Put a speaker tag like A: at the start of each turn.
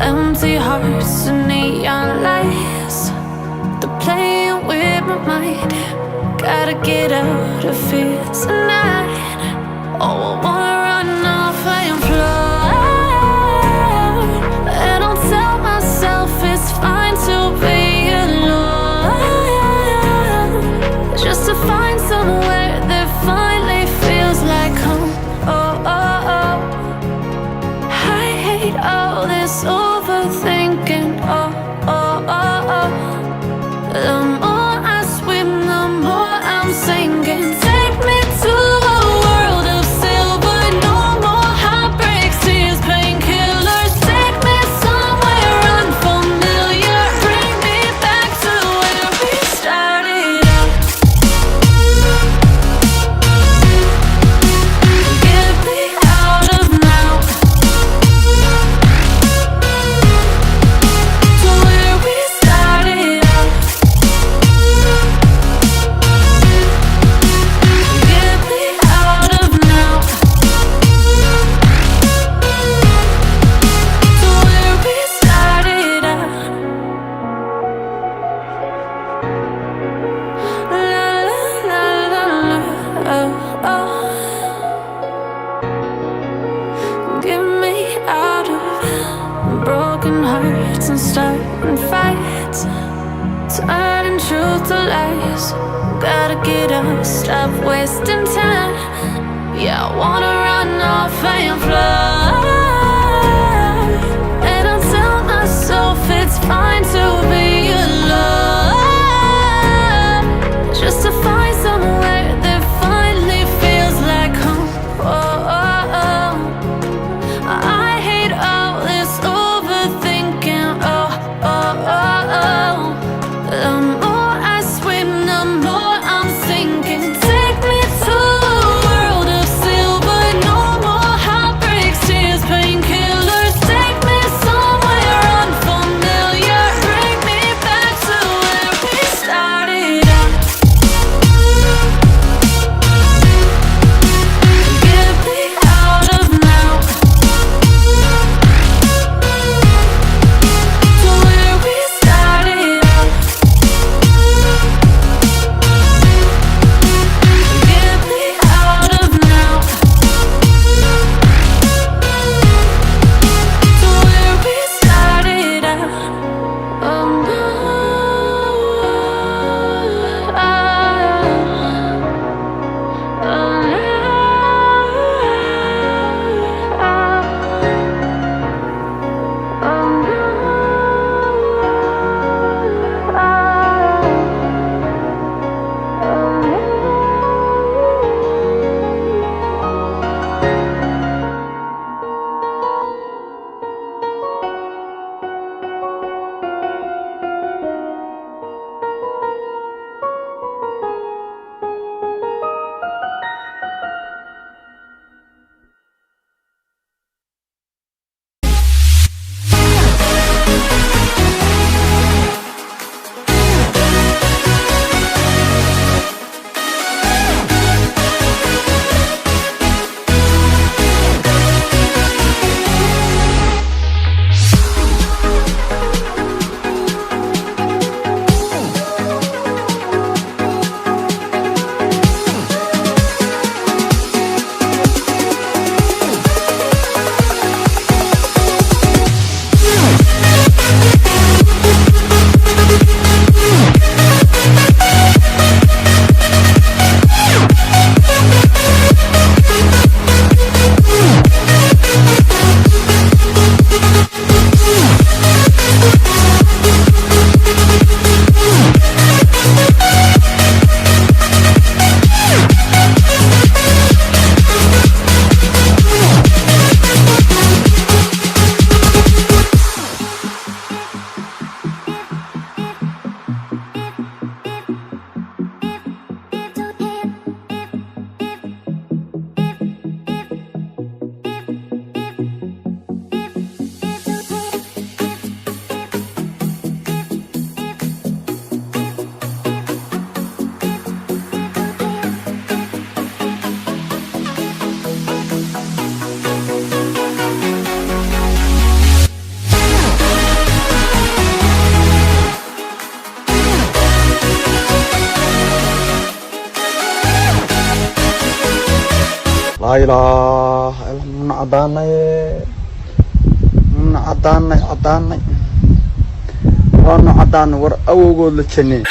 A: Empty hearts and neon lights, they're playing with my mind. Gotta get out of here tonight. Oh, I wanna run off and fly. And I'll tell myself it's fine to be alone, just to find somewhere that finally feels like home. Oh, oh, oh. I hate all this overthinking. Oh, oh, oh, oh. The more I swim, the more I'm sinking. Take me to a world of silver. No more heartbreaks, tears, painkillers. Take me somewhere unfamiliar. Bring me back to where we started out. Get me out of now, to where we started out. Get me out of now, to where we started out. La la la la la, oh, oh. Get me out of broken hearts and starting fights, turning truth to lies. Gotta get up, stop wasting time. Yeah, I wanna run off and fly. And I'll tell myself it's fine to be alone, just to find somewhere that finally feels like home. Oh, oh, oh. I hate all this overthinking. Oh, oh, oh, oh. The more I swim, the more I'm sinking. Take me to a world of silver. No more heartbreaks, tears,
B: لا إله إلا الله عداني وانا عداني ور أوغو لتشني